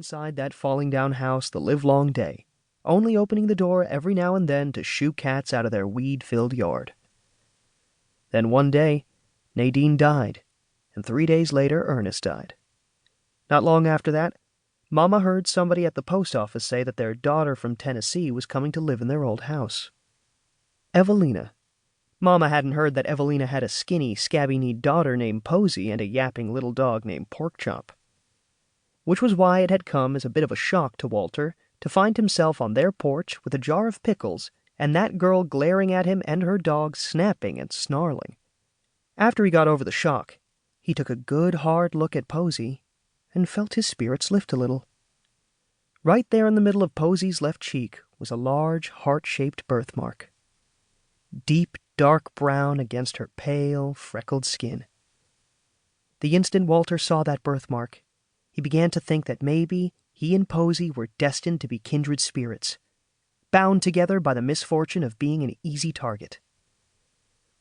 inside that falling-down house the livelong day, only opening the door every now and then to shoo cats out of their weed-filled yard. Then one day, Nadine died, and 3 days later Ernest died. Not long after that, Mama heard somebody at the post office say that their daughter from Tennessee was coming to live in their old house. Evelina. Mama hadn't heard that Evelina had a skinny, scabby-kneed daughter named Posey and a yapping little dog named Porkchop. Which was why it had come as a bit of a shock to Walter to find himself on their porch with a jar of pickles and that girl glaring at him and her dog snapping and snarling. After he got over the shock, he took a good hard look at Posey and felt his spirits lift a little. Right there in the middle of Posey's left cheek was a large, heart-shaped birthmark. Deep, dark brown against her pale, freckled skin. The instant Walter saw that birthmark, he began to think that maybe he and Posey were destined to be kindred spirits, bound together by the misfortune of being an easy target.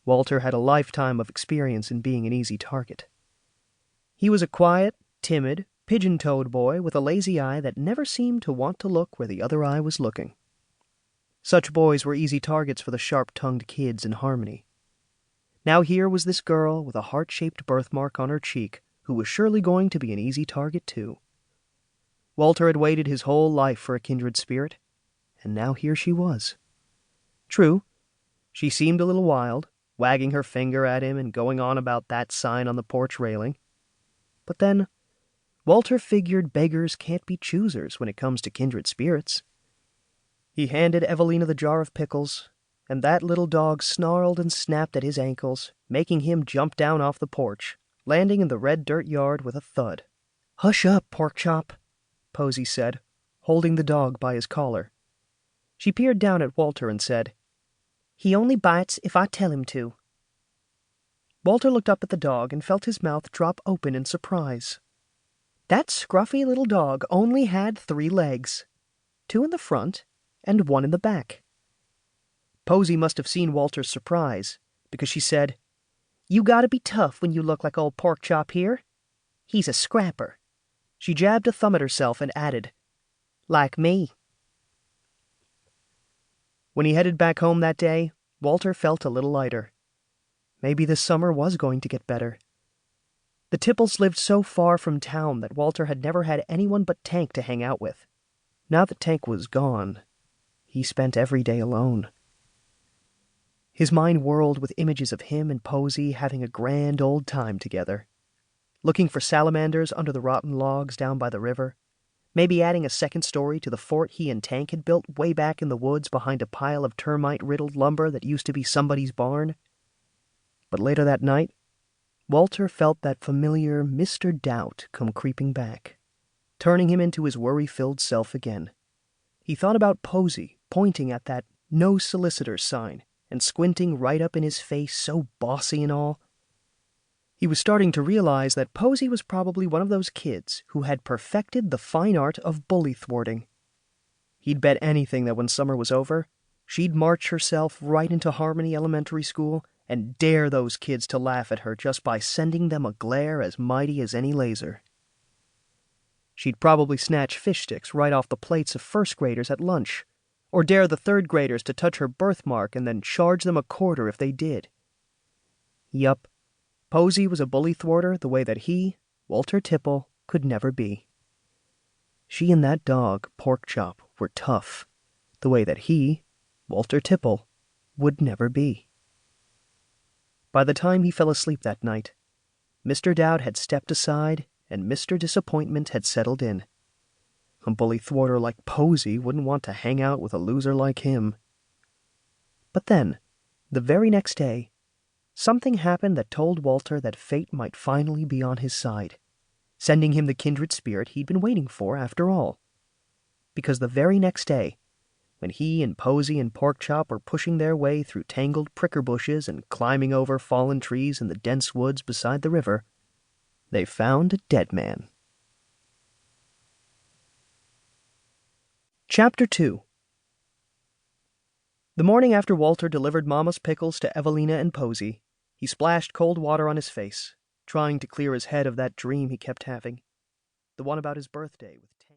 Walter had a lifetime of experience in being an easy target. He was a quiet, timid, pigeon-toed boy with a lazy eye that never seemed to want to look where the other eye was looking. Such boys were easy targets for the sharp-tongued kids in Harmony. Now here was this girl with a heart-shaped birthmark on her cheek who was surely going to be an easy target too. Walter had waited his whole life for a kindred spirit, and now here she was. True, she seemed a little wild, wagging her finger at him and going on about that sign on the porch railing. But then, Walter figured beggars can't be choosers when it comes to kindred spirits. He handed Evelina the jar of pickles, and that little dog snarled and snapped at his ankles, making him jump down off the porch, landing in the red dirt yard with a thud. "Hush up, Porkchop," Posey said, holding the dog by his collar. She peered down at Walter and said, "He only bites if I tell him to." Walter looked up at the dog and felt his mouth drop open in surprise. That scruffy little dog only had 3 legs, 2 in the front and 1 in the back. Posey must have seen Walter's surprise, because she said, "You gotta be tough when you look like old Porkchop here. He's a scrapper." She jabbed a thumb at herself and added, "Like me." When he headed back home that day, Walter felt a little lighter. Maybe this summer was going to get better. The Tipples lived so far from town that Walter had never had anyone but Tank to hang out with. Now that Tank was gone, he spent every day alone. His mind whirled with images of him and Posey having a grand old time together. Looking for salamanders under the rotten logs down by the river, maybe adding a second story to the fort he and Tank had built way back in the woods behind a pile of termite-riddled lumber that used to be somebody's barn. But later that night, Walter felt that familiar Mr. Doubt come creeping back, turning him into his worry-filled self again. He thought about Posey pointing at that "No Solicitors" sign and squinting right up in his face so bossy and all. He was starting to realize that Posey was probably one of those kids who had perfected the fine art of bully thwarting. He'd bet anything that when summer was over, she'd march herself right into Harmony Elementary School and dare those kids to laugh at her just by sending them a glare as mighty as any laser. She'd probably snatch fish sticks right off the plates of first graders at lunch, or dare the third graders to touch her birthmark and then charge them a quarter if they did. Yup, Posey was a bully thwarter the way that he, Walter Tipple, could never be. She and that dog, Porkchop, were tough, the way that he, Walter Tipple, would never be. By the time he fell asleep that night, Mr. Doubt had stepped aside and Mr. Disappointment had settled in. A bully thwarter like Posey wouldn't want to hang out with a loser like him. But then, the very next day, something happened that told Walter that fate might finally be on his side, sending him the kindred spirit he'd been waiting for after all. Because the very next day, when he and Posey and Porkchop were pushing their way through tangled pricker bushes and climbing over fallen trees in the dense woods beside the river, they found a dead man. Chapter 2. The morning after Walter delivered Mama's pickles to Evelina and Posey, he splashed cold water on his face, trying to clear his head of that dream he kept having, the one about his birthday with